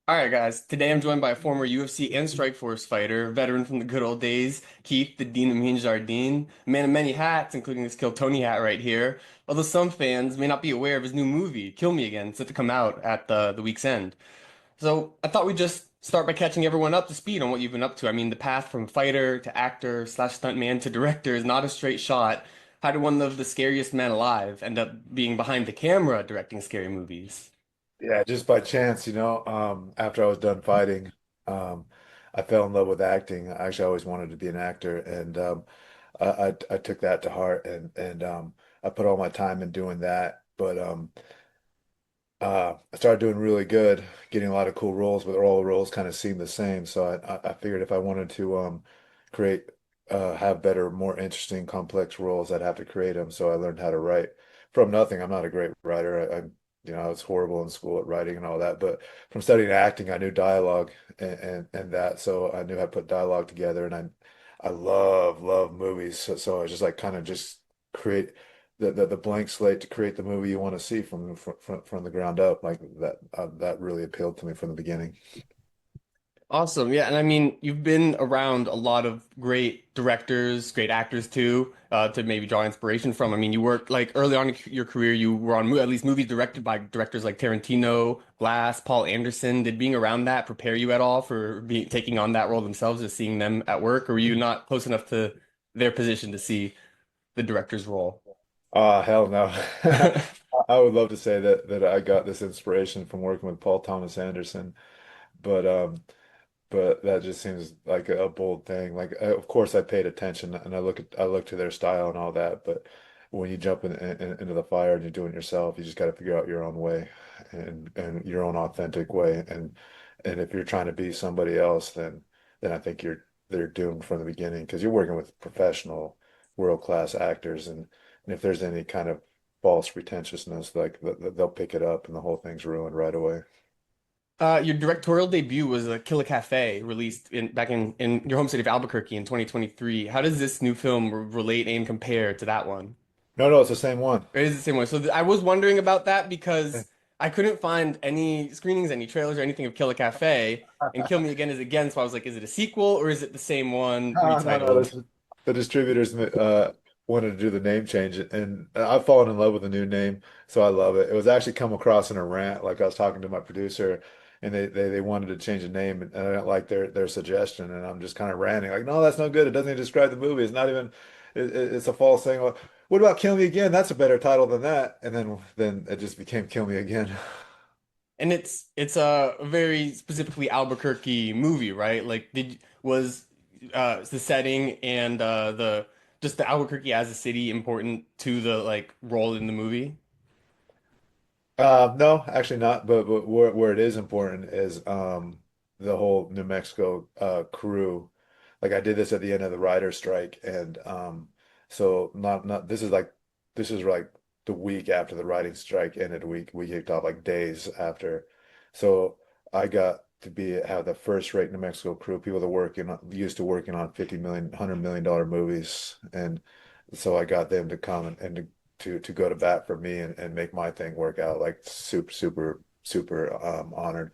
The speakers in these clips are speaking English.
All right, guys. Today I'm joined by a former UFC and Strikeforce fighter, veteran from the good old days, Keith, the Dean of Mean Jardine, man of many hats, including this Kill Tony hat right here. Although some fans may not be aware of his new movie, Kill Me Again, set to come out at the week's end. So I thought we'd just start by catching everyone up to speed on what you've been up to. I mean, the path from fighter to actor slash stuntman to director is not a straight shot. How did one of the scariest men alive end up being behind the camera directing scary movies? Yeah, just by chance, after I was done fighting, um, I fell in love with acting. I actually always wanted to be an actor, and I took that to heart, and I put all my time in doing that. But I started doing really good, getting a lot of cool roles, but all the roles kind of seemed the same. So I figured if I wanted to create have better, more interesting, complex roles, I'd have to create them. So I learned how to write from nothing. I'm not a great writer. I was horrible in school at writing and all that, but from studying acting, I knew dialogue and that, so I knew how to put dialogue together. And I love movies, so I just like kind of just create the blank slate to create the movie you want to see from the ground up. Like that really appealed to me from the beginning. Awesome. Yeah. And I mean, you've been around a lot of great directors, great actors too, to maybe draw inspiration from. I mean, you worked like early on in your career, you were on at least movies directed by directors like Tarantino, Glass, Paul Anderson. Did being around that prepare you at all for taking on that role themselves, just seeing them at work? Or were you not close enough to their position to see the director's role? Hell no. I would love to say that I got this inspiration from working with Paul Thomas Anderson, but that just seems like a bold thing. Like, of course, I paid attention and I look to their style and all that. But when you jump into the fire and you're doing it yourself, you just got to figure out your own way and your own authentic way. And if you're trying to be somebody else, then I think they're doomed from the beginning because you're working with professional, world-class actors, and if there's any kind of false pretentiousness, like they'll pick it up and the whole thing's ruined right away. Your directorial debut was Kill a Cafe, released in your home city of Albuquerque in 2023. How does this new film relate and compare to that one? No, no, it's the same one. It is the same one. So I was wondering about that because I couldn't find any screenings, any trailers, or anything of Kill a Cafe. And Kill Me Again is again. So I was like, is it a sequel or is it the same one No. retitled? The distributors wanted to do the name change, and I've fallen in love with the new name, so I love it. It was actually come across in a rant, like I was talking to my producer, and they wanted to change the name, and I didn't like their suggestion, and I'm just kind of ranting, like, no, that's no good. It doesn't even describe the movie. It's not even. It's a false thing. Well, what about Kill Me Again? That's a better title than that. And then it just became Kill Me Again. And it's a very specifically Albuquerque movie, right? Like, did was the setting and the just the Albuquerque as a city important to the like role in the movie? No, actually not. But where it is important is the whole New Mexico crew. Like I did this at the end of the writer's strike, and so not this is like the week after the writing strike ended. We kicked off like days after. So I got to have the first rate New Mexico crew, people that used to working on 50 million, $100 million movies, and so I got them to come and to go to bat for me and make my thing work out. Like super honored.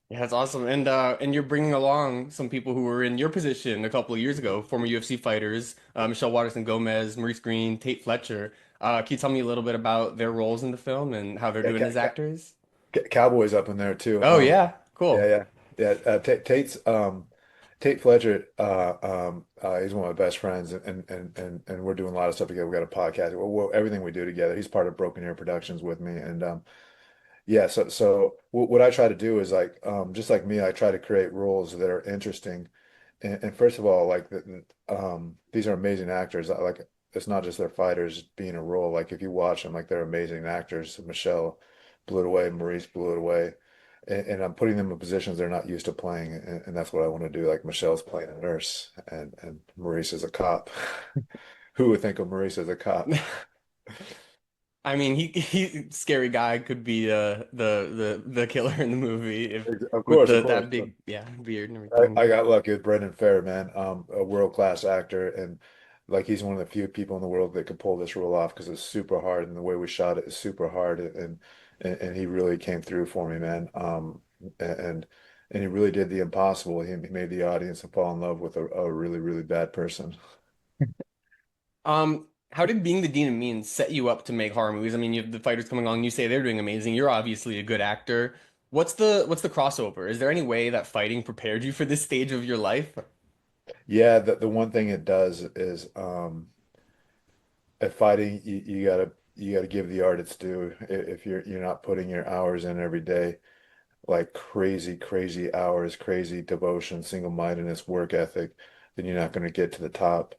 Yeah, that's awesome. And you're bringing along some people who were in your position a couple of years ago, former UFC fighters, Michelle Waterson Gomez, Maurice Green, Tate Fletcher. Can you tell me a little bit about their roles in the film and how they're Yeah, doing as actors? Cowboys up in there too. Oh yeah, Yeah, cool. yeah. Tate Fletcher. He's one of my best friends, and we're doing a lot of stuff together. We got a podcast. Everything we do together. He's part of Broken Ear Productions with me, and yeah. So what I try to do is like just like me, I try to create roles that are interesting. And first of all, like these are amazing actors. Like it's not just their fighters being a role. Like if you watch them, like they're amazing actors. Michelle blew it away. Maurice blew it away. And I'm putting them in positions they're not used to playing, and that's what I want to do. Like Michelle's playing a nurse, and Maurice is a cop. Who would think of Maurice as a cop? I mean, he scary guy could be the killer in the movie if with Of the course. that big yeah beard and everything. I got lucky with Brendan Fair, man. A world-class actor, and like he's one of the few people in the world that could pull this role off because it's super hard, and the way we shot it is super hard, and he really came through for me, man. And and he really did the impossible. He made the audience fall in love with a really, really bad person. How did being the Dean of Mean set you up to make horror movies? I mean, you have the fighters coming along, you say they're doing amazing. You're obviously a good actor. What's the crossover? Is there any way that fighting prepared you for this stage of your life? Yeah, the one thing it does is at fighting, you gotta give the art its due. If you're not putting your hours in every day, like crazy, crazy hours, crazy devotion, single-mindedness, work ethic, then you're not going to get to the top.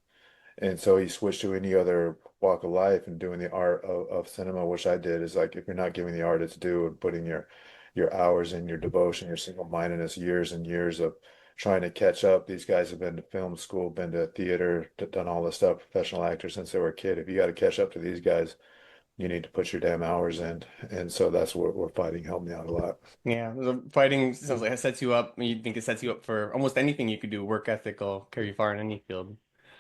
And so he switched to any other walk of life and doing the art of cinema, which I did, is like if you're not giving the art its due and putting your hours in, your devotion, your single-mindedness, years and years of trying to catch up. These guys have been to film school, been to theater, done all this stuff, professional actors since they were a kid. If you got to catch up to these guys, you need to put your damn hours in. And so that's where fighting helped me out a lot. Yeah, the fighting sounds like it sets you up. You think it sets you up for almost anything you could do. Work ethic will carry you far in any field.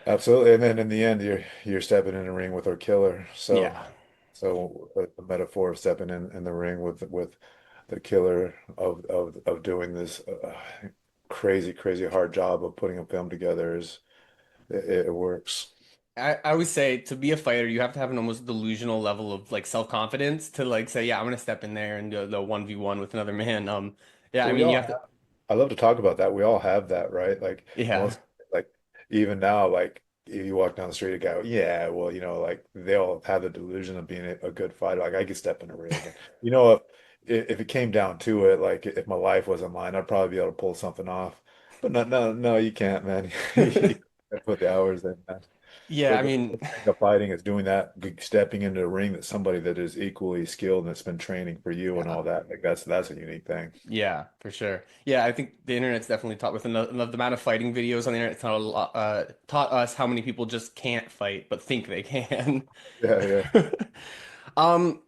Absolutely. And then in the end, you're stepping in the ring with our killer. Yeah. So the metaphor of stepping in the ring with the killer of doing this crazy, crazy hard job of putting a film together is it works. I always say to be a fighter, you have to have an almost delusional level of like self-confidence to like say, yeah, I'm gonna step in there and do the 1v1 with another man. Yeah, I Well, we mean, you all have to, I love to talk about that. We all have that, right? Like yeah, most, like even now, like if you walk down the street, a guy, yeah, well, like they all have the delusion of being a good fighter. Like I could step in a ring, and if it came down to it, like if my life was on mine, I'd probably be able to pull something off. But no, no, no, you can't, man. You gotta put the hours in, man. yeah. I The mean, thing of fighting is doing that, stepping into a ring that somebody that is equally skilled and that's been training for you and yeah. all that. Like that's a unique thing. Yeah, for sure. Yeah, I think the internet's definitely taught with the amount of fighting videos on the internet taught a lot, taught us how many people just can't fight but think they can. Yeah, yeah. Um,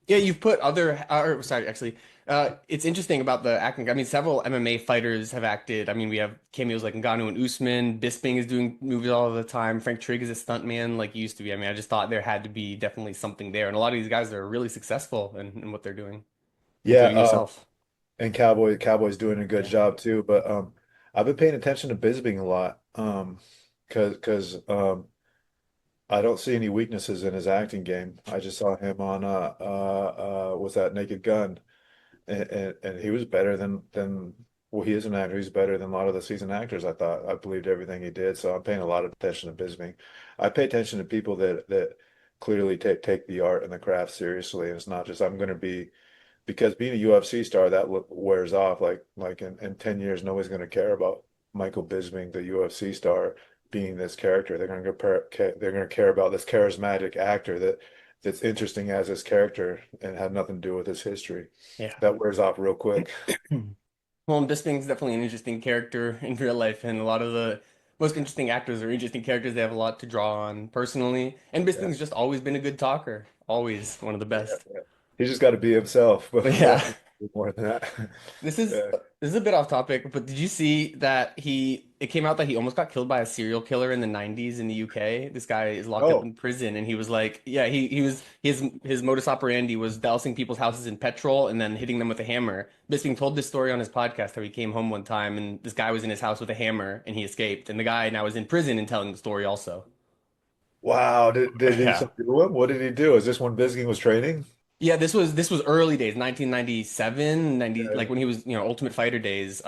yeah, you've put other, or sorry, actually, it's interesting about the acting. I mean, several MMA fighters have acted. I mean, we have cameos like Ngannou and Usman. Bisping is doing movies all the time. Frank Trigg is a stuntman like he used to be. I mean, I just thought there had to be definitely something there, and a lot of these guys are really successful in what they're doing, Yeah, including yourself. and Cowboy's doing a good job too. But I've been paying attention to Bisping a lot. Because I don't see any weaknesses in his acting game. I just saw him on what's that Naked Gun, and he was better than well, he is an actor. He's better than a lot of the seasoned actors. I thought I believed everything he did. So I'm paying a lot of attention to Bisping. I pay attention to people that clearly take the art and the craft seriously, and it's not just I'm going to be because being a UFC star that wears off. Like in 10 years, nobody's going to care about Michael Bisping, the UFC star, being this character. They're going to care about this charismatic actor that's interesting as his character and have nothing to do with his history. Yeah. That wears off real quick. Well, and Bisping's definitely an interesting character in real life, and a lot of the most interesting actors are interesting characters. They have a lot to draw on personally, and Yeah, Bisping's just always been a good talker, always one of the yeah, best. yeah. He just got to be himself, But but yeah, I think more than that. this is Yeah. this is a bit off topic, but did you see that it came out that he almost got killed by a serial killer in the 90s in the UK? This guy is locked up Oh, in prison and he was like, yeah, he was his modus operandi was dousing people's houses in petrol and then hitting them with a hammer. Bisping told this story on his podcast how he came home one time and this guy was in his house with a hammer and he escaped and the guy now is in prison and telling the story also. wow. Did he Yeah. subdue him? What did he do? Is this when Bisping was training? Yeah, this was early days, 1997, 90, Yeah. like when he was, Ultimate Fighter days.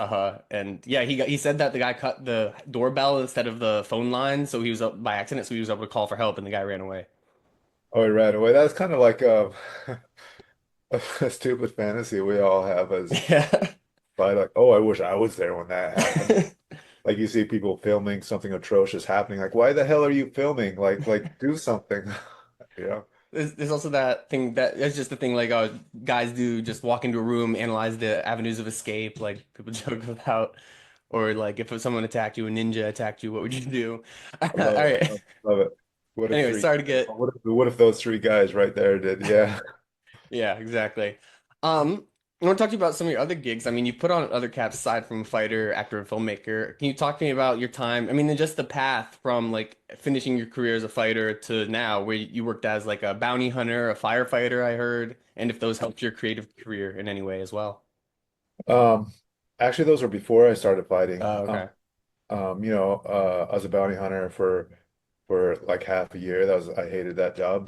And yeah, he said that the guy cut the doorbell instead of the phone line, so he was up by accident, so he was able to call for help and the guy ran away. Oh, he ran away. That's kind of like a stupid fantasy we all have as Yeah. by like, oh, I wish I was there when that happened. Like you see people filming something atrocious happening. Like, why the hell are you filming? Like do something. You know? There's also that thing that's just the thing like guys do just walk into a room, analyze the avenues of escape, like people joke about, or like if someone attacked you, a ninja attacked you, what would you do? All I love it. right. Love it. What if Anyway, three sorry to get what if those three guys right there did? Yeah. Yeah, exactly. Um, I want to talk to you about some of your other gigs. I mean, you put on other caps aside from fighter, actor, and filmmaker. Can you talk to me about your time? I mean, and just the path from like finishing your career as a fighter to now, where you worked as like a bounty hunter, a firefighter, I heard, and if those helped your creative career in any way as well. Um, Actually, those were before I started fighting. Oh, okay. I was a bounty hunter for like half a year. That was I hated that job,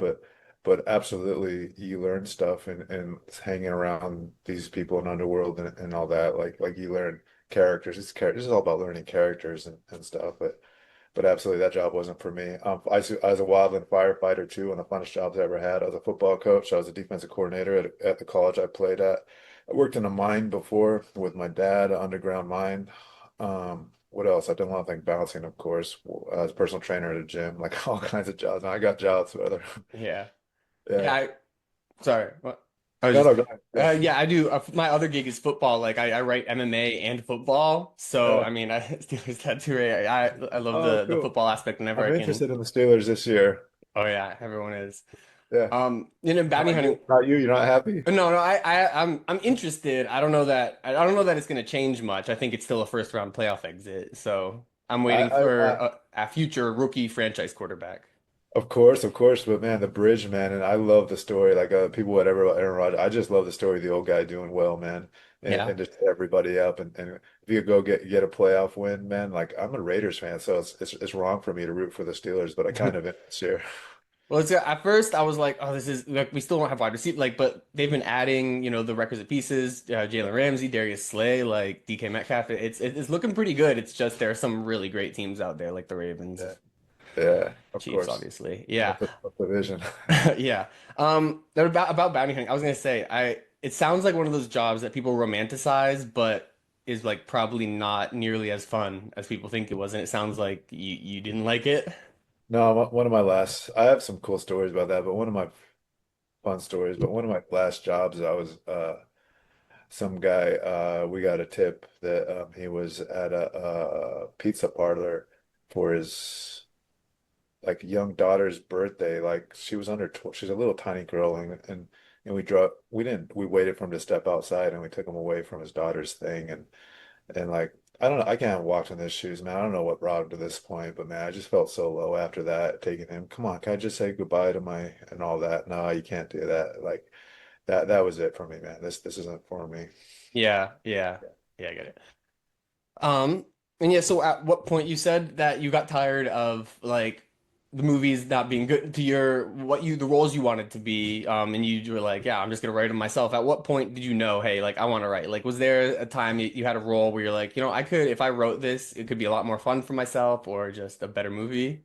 but absolutely you learn stuff and hanging around these people in underworld and all that. Like you learn characters. It's characters. It's all about learning characters and stuff. But absolutely that job wasn't for me. I was a wildland firefighter too, one of the funnest jobs I ever had. I was a football coach. I was a defensive coordinator at the college I played at. I worked in a mine before with my dad, an underground mine. What else? I've done a lot of things, bouncing, of course. I was a personal trainer at a gym, like all kinds of jobs. And I got jobs, whether Yeah. Yeah. yeah. Sorry. What? I was No, just, no, go ahead. Yeah. yeah, I do. My other gig is football. Like I write MMA and football. So, Yeah. I mean, I Steelers tattoo. I love Oh, the cool. football aspect whenever I'm I can. interested in the Steelers this year. Oh yeah, everyone is. Yeah. Bounty Not hunting. you. Not you. You're not happy? No, no, I'm interested. I don't know that it's going to change much. I think it's still a first round playoff exit. So I'm waiting for I a future rookie franchise quarterback. Of course, but man, the bridge, man, and I love the story. Like people, whatever about Aaron Rodgers, I just love the story of the old guy doing well, man, Yeah. and just everybody up. And if you could go get a playoff win, man, like I'm a Raiders fan, so it's wrong for me to root for the Steelers, but I kind of am this year. Well, at first I was like, oh, this is like we still don't have wide receiver, like, but they've been adding, the requisite pieces, Jalen Ramsey, Darius Slay, like DK Metcalf. It's looking pretty good. It's just there are some really great teams out there, like the Ravens, Yeah, yeah, of Chiefs, course. obviously. Yeah, Of the vision. yeah. About bounty hunting, I was gonna say, it sounds like one of those jobs that people romanticize, but is like probably not nearly as fun as people think it was, and it sounds like you didn't like it. No, one of my last, I have some cool stories about that, but one of my fun stories, but one of my last jobs, I was some guy we got a tip that he was at a pizza parlor for his like young daughter's birthday. Like she was under 12, she's a little tiny girl, and we waited for him to step outside, and we took him away from his daughter's thing, and like I don't know, I can't walk in his shoes, man. I don't know what brought him to this point, but man, I just felt so low after that, taking him. Come on, can I just say goodbye to my and all that? No, you can't do that. Like that was it for me, man. This isn't for me. Yeah, yeah, yeah. I get it. Um, and yeah, so at what point you said that you got tired of like the movies not being good to the roles you wanted to be, and you were like, yeah, I'm just gonna write them myself. At what point did you know, hey, like I want to write? Like, was there a time you had a role where you're like, I could, if I wrote this, it could be a lot more fun for myself or just a better movie?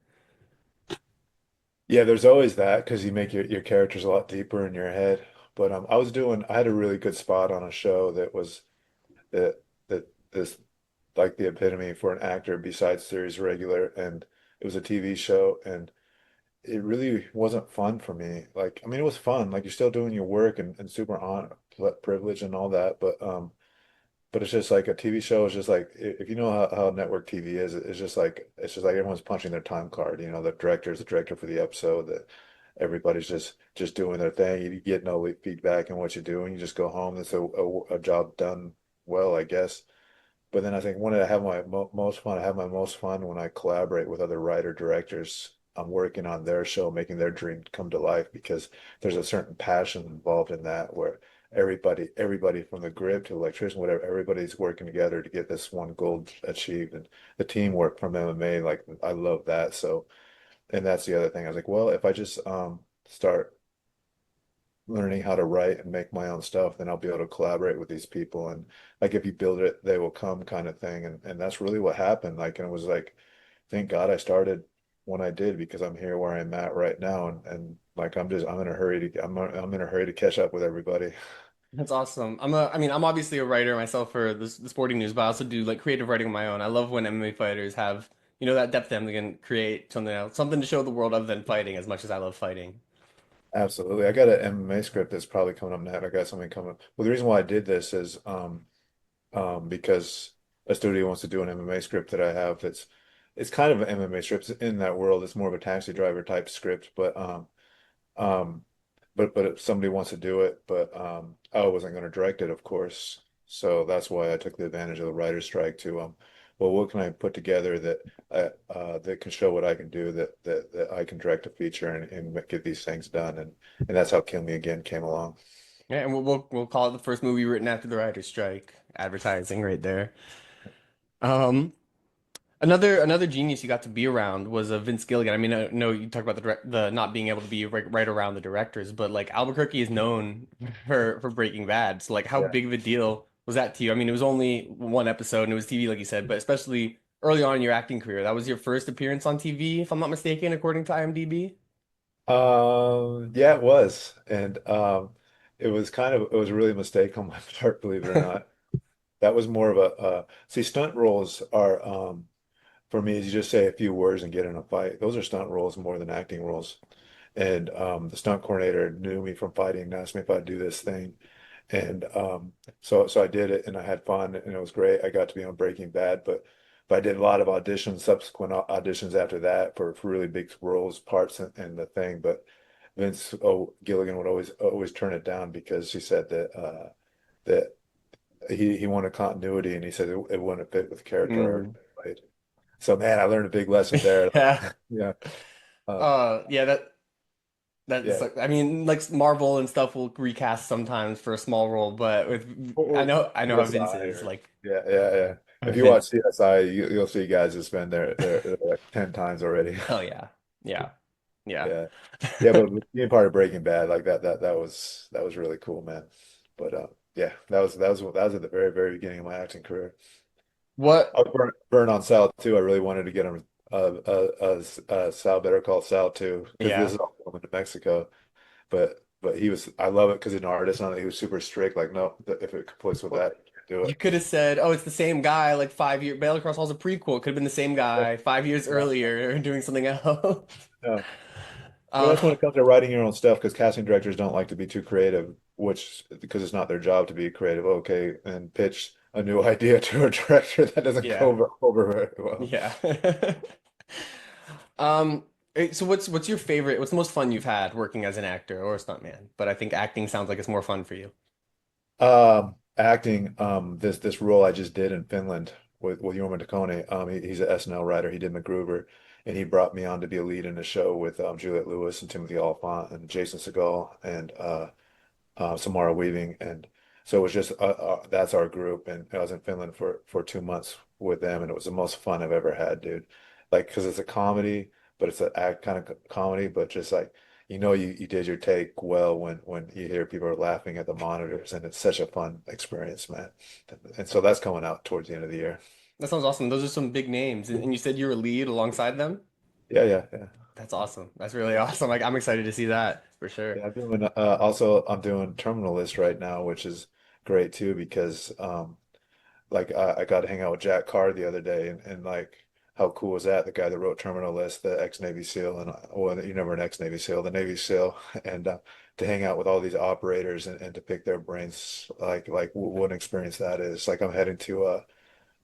Yeah, there's always that because you make your characters a lot deeper in your head. But I had a really good spot on a show that was that this like the epitome for an actor besides series regular, and it was a TV show, and it really wasn't fun for me. Like, I mean, it was fun. Like you're still doing your work and super on privilege and all that, but it's just like a TV show is just like if you know how network TV is, it's just like everyone's punching their time card. You know, the director is the director for the episode. That everybody's just doing their thing. You get no feedback in what you do, and you just go home. It's a job done well, I guess. But then I think when I have my most fun, I have my most fun when I collaborate with other writer directors. I'm working on their show, making their dream come to life because there's a certain passion involved in that where everybody from the grip to the electrician, whatever, everybody's working together to get this one goal achieved. And the teamwork from MMA, like I love that. So, and that's the other thing. I was like, well, if I just start learning how to write and make my own stuff, then I'll be able to collaborate with these people. And like if you build it, they will come kind of thing. And that's really what happened. Like, and it was like, thank God I started when I did because I'm here where I'm at right now. And like I'm in a hurry to I'm in a hurry to catch up with everybody. That's awesome. I mean, I'm obviously a writer myself for the Sporting News, but I also do like creative writing of my own. I love when MMA fighters have, that depth to them. They can create something else, something to show the world other than fighting as much as I love fighting. Absolutely. I got an MMA script that's probably coming up next. I got something coming. Well, the reason why I did this is because a studio wants to do an MMA script that I have that's it's kind of an MMA script in that world. It's more of a taxi driver type script, but um but if somebody wants to do it, but I wasn't going to direct it, of course. So that's why I took the advantage of the writer's strike to well, what can I put together that can show what I can do that I can direct a feature and get these things done, and that's how Kill Me Again came along. Yeah, and we'll call it the first movie written after the writer's strike. Advertising right there. Um, another genius you got to be around was Vince Gilligan. I mean, I know you talk about the not being able to be right around the directors, but like Albuquerque is known for Breaking Bad. So like, how Yeah. big of a deal was that to you? I mean, it was only one episode and it was TV, like you said, but especially early on in your acting career, that was your first appearance on TV, if I'm not mistaken, according to IMDb. Yeah, it was, and it was really a mistake on my part, believe it or not. That was more of a see, stunt roles are for me is you just say a few words and get in a fight. Those are stunt roles more than acting roles. And the stunt coordinator knew me from fighting and asked me if I'd do this thing. And so I did it and I had fun and it was great. I got to be on Breaking Bad, but I did a lot of auditions, subsequent auditions after that for really big roles, parts in the thing. But Vince Gilligan would always turn it down because he said that he wanted continuity and he said it wouldn't fit with the character I already Mm. played. So man, I learned a big lesson there. Yeah. Yeah. Uh, Yeah, that's yeah. like, I mean, like Marvel and stuff will recast sometimes for a small role, but with Or I know how Vince CSI is or like yeah. If you watch Vince. CSI, you'll see guys that spend their like 10 times already. Oh yeah. Yeah. Yeah. Yeah. Yeah, but being part of Breaking Bad, like that was really cool, man. But yeah, that was at the very beginning of my acting career. What? I was burn on Sal too. I really wanted to get him Sal Better Call Sal too, because this Yeah. is all filmed in New Mexico. But he was I love it because he's an artist on it. He was super strict. Like, no, if it conflicts with Well, that, you can't do you it. could have said, "Oh, it's the same guy." Like 5 years, Baylor Cross Hall's a prequel. Could have been the same Yeah. guy 5 years Yeah. earlier doing something else. Yeah. Well, Uh, that's when it comes to writing your own stuff, because casting directors don't like to be too creative, which because it's not their job to be creative. Okay, and pitch a new idea to a director that doesn't go yeah. over very well. Yeah. Um, so what's your favorite? What's the most fun you've had working as an actor or a stuntman? But I think acting sounds like it's more fun for you. Acting, this role I just did in Finland with Jorma Taccone. He's an SNL writer. He did MacGruber, and he brought me on to be a lead in a show with Juliette Lewis and Timothy Olyphant and Jason Segel and Samara Weaving, and so it was just that's our group, and I was in Finland for 2 months with them, and it was the most fun I've ever had, dude. Like, because it's a comedy, but it's an act kind of comedy, but just like you did your take well when you hear people are laughing at the monitors, and it's such a fun experience, man. And so that's coming out towards the end of the year. That sounds awesome. Those are some big names, and you said you were a lead alongside them. Yeah. That's awesome. That's really awesome. Like I'm excited to see that for sure. Yeah, I'm doing Terminal List right now, which is great too because like I got to hang out with Jack Carr the other day, and like how cool was that? The guy that wrote Terminal List, the ex-Navy SEAL, and well, you never an ex-Navy SEAL, the Navy SEAL, and to hang out with all these operators and to pick their brains, what an experience that is. Like I'm heading to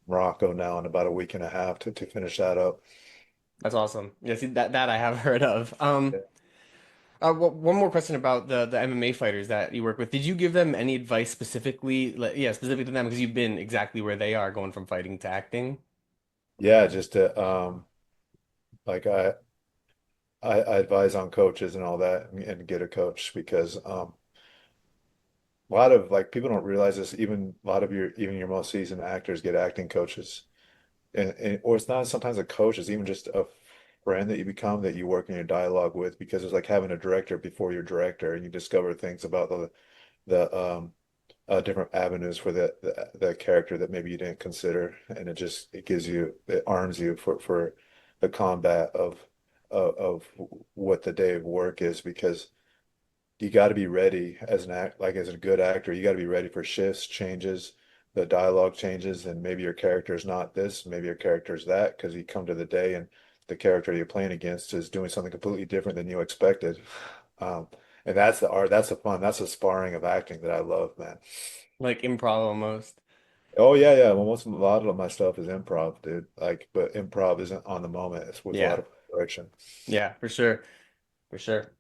Morocco now in about a week and a half to finish that up. That's awesome. Yeah, see that I have heard of. Yeah, One more question about the MMA fighters that you work with. Did you give them any advice specifically, like, yeah, specific to them because you've been exactly where they are, going from fighting to acting? yeah, just to like I advise on coaches and all that and get a coach because a lot of like people don't realize this. Even a lot of your most seasoned actors get acting coaches, and or it's not sometimes a coach. It's even just a friend that you become that you work in your dialogue with because it's like having a director before your director, and you discover things about the different avenues for the character that maybe you didn't consider, and it arms you for the combat of what the day of work is because you got to be ready as an act like as a good actor you got to be ready for shifts changes the dialogue changes and maybe your character is not this maybe your character is that because you come to the day and the character you're playing against is doing something completely different than you expected um, and that's the art that's the fun that's the sparring of acting that I love man. Like improv almost. Oh yeah well most a lot of my stuff is improv dude like but improv isn't on the moment it's with a lot Yeah. of direction. Yeah, for sure. For sure.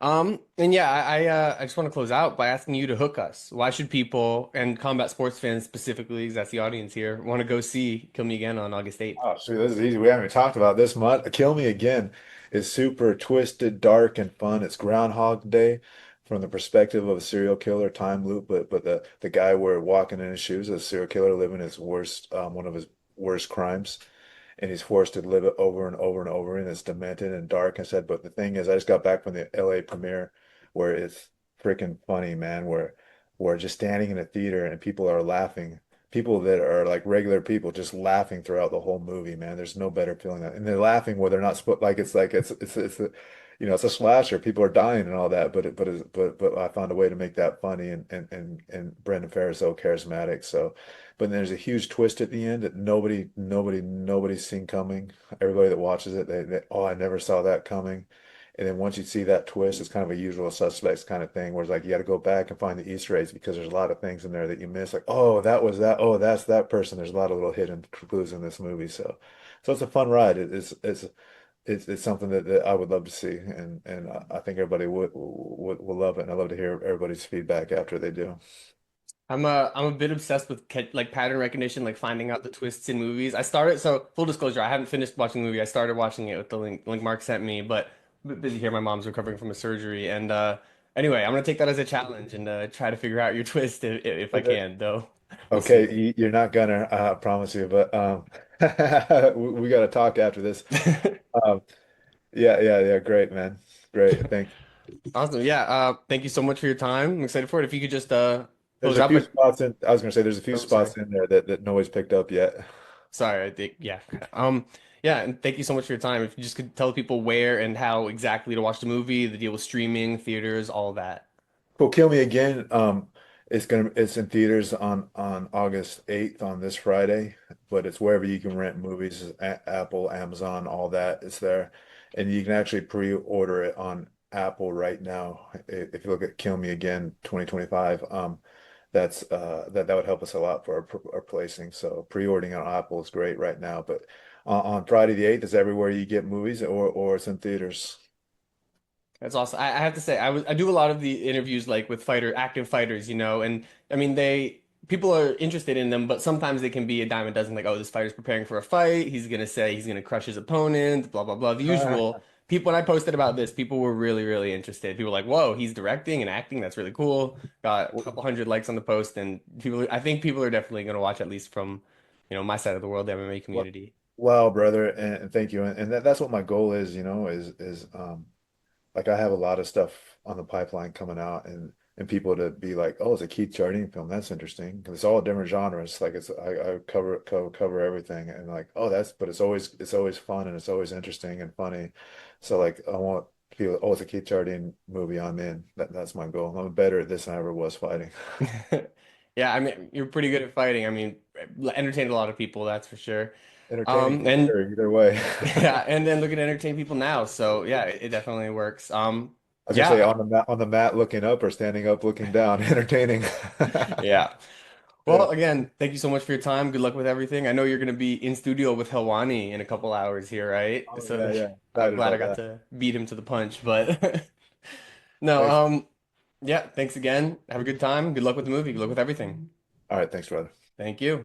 And yeah, I just want to close out by asking you to hook us. Why should people and combat sports fans specifically, 'cause that's the audience here, want to go see Kill Me Again on August 8th? Oh, shoot, this is easy. We haven't even talked about this much. Kill Me Again is super twisted, dark, and fun. It's Groundhog Day from the perspective of a serial killer, time loop, but the guy we're walking in his shoes, a serial killer living his worst, one of his worst crimes, and he's forced to live it over and over and over, and it's demented and dark and said. But the thing is, I just got back from the LA premiere where it's freaking funny, man, where we're just standing in a theater and people are laughing. People that are like regular people just laughing throughout the whole movie, man. There's no better feeling than, and they're laughing where they're not supposed like it's a, it's a slasher. People are dying and all that, but I found a way to make that funny and Brendan Farr is so charismatic. So, but there's a huge twist at the end that nobody's seen coming. Everybody that watches it, oh, I never saw that coming. And then once you see that twist, it's kind of a usual suspects kind of thing where it's like you got to go back and find the Easter eggs because there's a lot of things in there that you miss. Like, oh, that was that. Oh, that's that person. There's a lot of little hidden clues in this movie. So it's a fun ride. It's something that I would love to see, and I think everybody would love it. And I love to hear everybody's feedback after they do. I'm a bit obsessed with like pattern recognition, like finding out the twists in movies. I started, so full disclosure, I haven't finished watching the movie. I started watching it with the link Mark sent me, but a bit busy here. My mom's recovering from a surgery, and anyway, I'm gonna take that as a challenge and try to figure out your twist if I can. Though we'll see. Okay, you're not gonna, I promise you, but we got to talk after this. Um, yeah, great, man, great, thanks. Awesome. Yeah. Thank you so much for your time. I'm excited for it. If you could just There's close a out, few but spots in. I was gonna say there's a few oh, sorry. spots in there that nobody's picked up yet. Sorry, I think yeah. Yeah, and thank you so much for your time. If you just could tell people where and how exactly to watch the movie, the deal with streaming, theaters, all of that. Cool, Kill Me Again. It's in theaters on August 8th on this Friday, but it's wherever you can rent movies, Apple, Amazon, all that. It's there, and you can actually pre-order it on Apple right now. If you look at Kill Me Again 2025, that would help us a lot for our placing. So pre-ordering on Apple is great right now, but on Friday the 8th is everywhere you get movies or it's in theaters. That's awesome. I have to say, I do a lot of the interviews like with active fighters, and I mean people are interested in them, but sometimes they can be a dime a dozen. Like, oh, this fighter's preparing for a fight. He's gonna say he's gonna crush his opponent. Blah blah blah. The usual. People when I posted about this, people were really interested. People were like, whoa, he's directing and acting. That's really cool. Got a couple hundred likes on the post, and I think people are definitely gonna watch at least from, my side of the world, the MMA Well, community. well, brother, and thank you. And that's what my goal is, is like I have a lot of stuff on the pipeline coming out and people to be like, oh, it's a Keith Jardine film. That's interesting. 'Cause it's all different genres. Like I cover everything and like, oh, but it's always fun and it's always interesting and funny. So like I want people, oh, it's a Keith Jardine movie. I'm in. That's my goal. I'm better at this than I ever was fighting. Yeah, I mean, you're pretty good at fighting. I mean, entertained a lot of people, that's for sure. Entertaining for And sure, either way. yeah, and then looking to entertain people now. So yeah, it definitely works. I was gonna say Yeah, on the mat looking up or standing up looking down, entertaining. yeah. Yeah. Well, again, thank you so much for your time. Good luck with everything. I know you're going to be in studio with Helwani in a couple hours here, right? Oh So yeah. I'm Excited glad I about got that. to beat him to the punch, but no, Thanks. yeah, thanks again. Have a good time. Good luck with the movie. Good luck with everything. All right, thanks, brother. Thank you.